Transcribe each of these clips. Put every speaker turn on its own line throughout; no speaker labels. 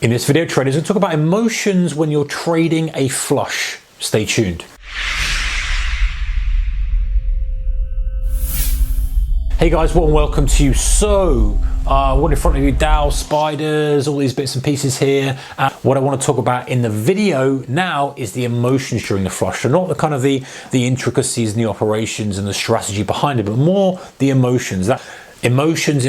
In this video, traders, we'll talk about emotions when you're trading a flush. Stay tuned. Hey guys, warm welcome to you. So, what in front of you, Dow, spiders, all these bits and pieces here. What I want to talk about in the video now is the emotions during the flush. So not the kind of the intricacies and the operations and the strategy behind it, but more the emotions. Emotions.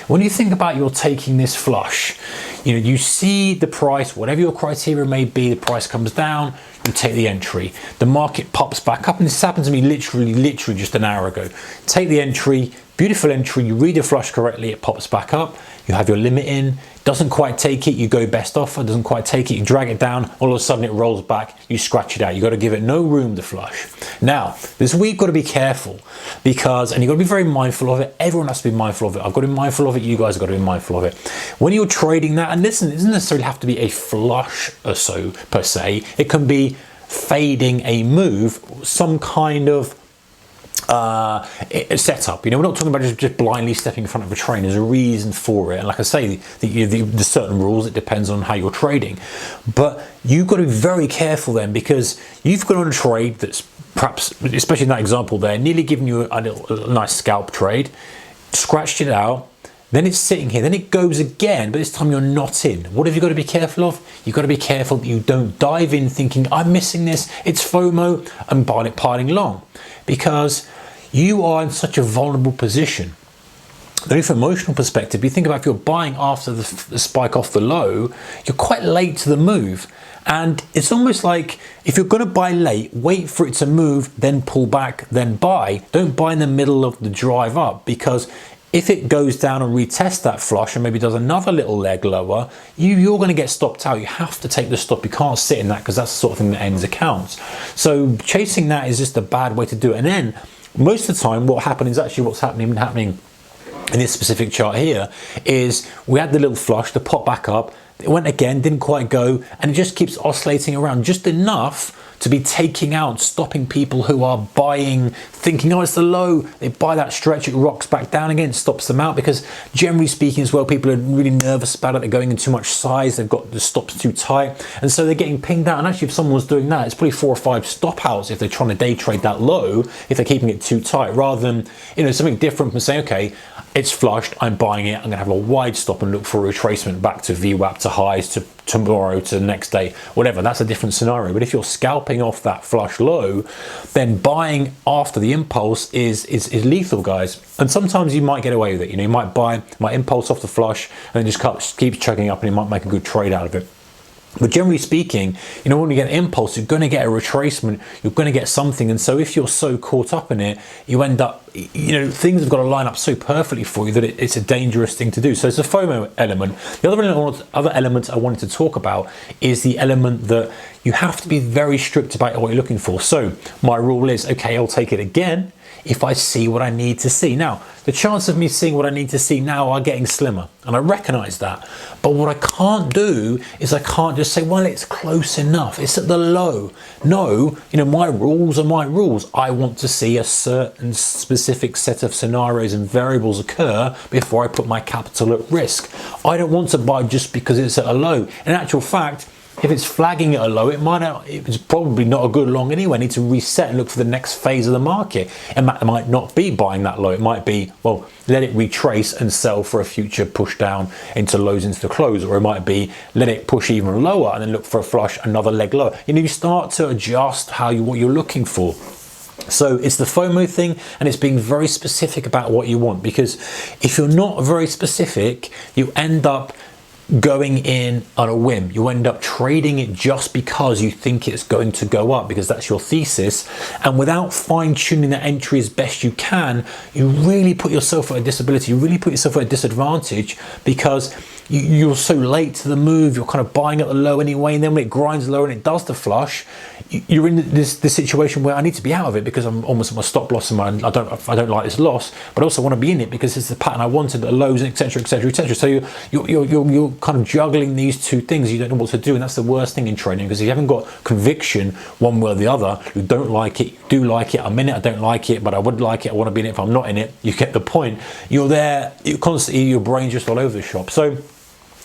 When you think about you're taking this flush, you see the price, whatever your criteria may be, the price comes down, you take the entry. The market pops back up, and this happened to me literally just an hour ago. Take the entry, beautiful entry, you read the flush correctly, it pops back up, you have your limit in, doesn't quite take it, you go best offer, doesn't quite take it, you drag it down, all of a sudden it rolls back, you scratch it out. You've got to give it no room to flush. Now, this week you've got to be careful because, and you've got to be very mindful of it. Everyone has to be mindful of it. I've got to be mindful of it. You guys have got to be mindful of it. When you're trading that, and listen, it doesn't necessarily have to be a flush or so per se. It can be fading a move, some kind of setup. We're not talking about just blindly stepping in front of a train. There's a reason for it, and like I say, the certain rules, it depends on how you're trading, but you've got to be very careful then, because you've got on a trade that's perhaps, especially in that example there, nearly giving you a nice scalp trade, scratched it out, then it's sitting here, then it goes again, but this time you're not in. What have you got to be careful of? You've got to be careful that you don't dive in thinking, I'm missing this, it's FOMO, and piling long, because you are in such a vulnerable position. Then from an emotional perspective, you think about if you're buying after the spike off the low, you're quite late to the move. And it's almost like if you're going to buy late, wait for it to move, then pull back, then buy. Don't buy in the middle of the drive up, because if it goes down and retests that flush and maybe does another little leg lower, you're going to get stopped out. You have to take the stop. You can't sit in that, because that's the sort of thing that ends accounts. So chasing that is just a bad way to do it. And then most of the time what happened is actually what's happening in this specific chart here is we had the little flush, the pop back up, it went again, didn't quite go, and it just keeps oscillating around just enough to be taking out, stopping people who are buying, thinking, oh, it's the low. They buy that stretch, it rocks back down again, stops them out, because generally speaking as well, people are really nervous about it. They're going in too much size, they've got the stops too tight, and so they're getting pinged out. And actually, if someone was doing that, it's probably 4 or 5 stop outs if they're trying to day trade that low, if they're keeping it too tight, rather than something different from saying, okay, it's flushed, I'm buying it, I'm gonna have a wide stop and look for a retracement back to VWAP, to highs, to tomorrow, to the next day, whatever. That's a different scenario. But if you're scalping off that flush low, then buying after the impulse is lethal, guys. And sometimes you might get away with it. You might buy my impulse off the flush and then just keeps chugging up, and you might make a good trade out of it. But generally speaking, when you get an impulse, you're going to get a retracement, you're going to get something. And so if you're so caught up in it, you end up, things have got to line up so perfectly for you that it's a dangerous thing to do. So it's a FOMO element. The other element I wanted to talk about is the element that you have to be very strict about what you're looking for. So my rule is, okay, I'll take it again if I see what I need to see. Now, the chance of me seeing what I need to see now are getting slimmer, and I recognize that. But what I can't do is I can't just say, well, it's close enough, it's at the low. No, my rules are my rules. I want to see a certain specific set of scenarios and variables occur before I put my capital at risk. I don't want to buy just because it's at a low. In actual fact, if it's flagging at a low, it's probably not a good long anyway. I need to reset and look for the next phase of the market. It might not be buying that low. It might be, well, let it retrace and sell for a future push down into lows into the close. Or it might be, let it push even lower and then look for a flush, another leg lower. You start to adjust what you're looking for. So it's the FOMO thing, and it's being very specific about what you want, because if you're not very specific, you end up going in on a whim. You end up trading it just because you think it's going to go up, because that's your thesis, and without fine-tuning that entry as best you can, you really put yourself at a disability, you really put yourself at a disadvantage, because you're so late to the move, you're kind of buying at the low anyway, and then when it grinds lower and it does the flush, you're in this situation where I need to be out of it because I'm almost at my stop loss, and I don't like this loss, but I also want to be in it because it's the pattern I wanted, the lows, etc, etc, etc. So you're kind of juggling these two things. You don't know what to do, and that's the worst thing in trading, because if you haven't got conviction one way or the other, you don't like it, you do like it, I'm in it, I don't like it, but I would like it, I want to be in it if I'm not in it. You get the point. You're there, you constantly, your brain's just all over the shop. So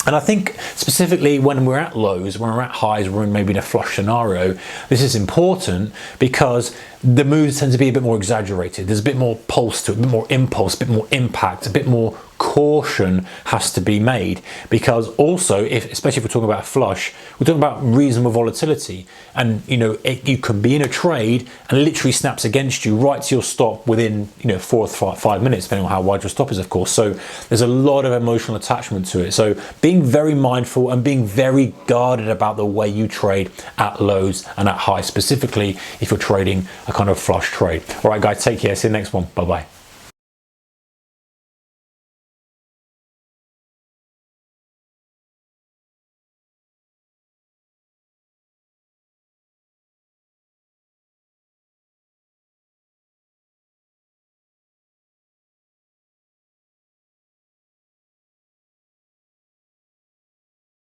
And I think specifically when we're at lows, when we're at highs, we're in maybe in a flush scenario, this is important because the moves tend to be a bit more exaggerated. There's a bit more pulse to it, a bit more impulse, a bit more impact, a bit more caution has to be made, because also, especially if we're talking about a flush, we're talking about reasonable volatility, and you can be in a trade and literally snaps against you right to your stop within 4 or 5 minutes, depending on how wide your stop is, of course. So there's a lot of emotional attachment to it. So being very mindful and being very guarded about the way you trade at lows and at highs, specifically if you're trading a kind of flush trade. All right, guys, take care. See you next one. Bye bye.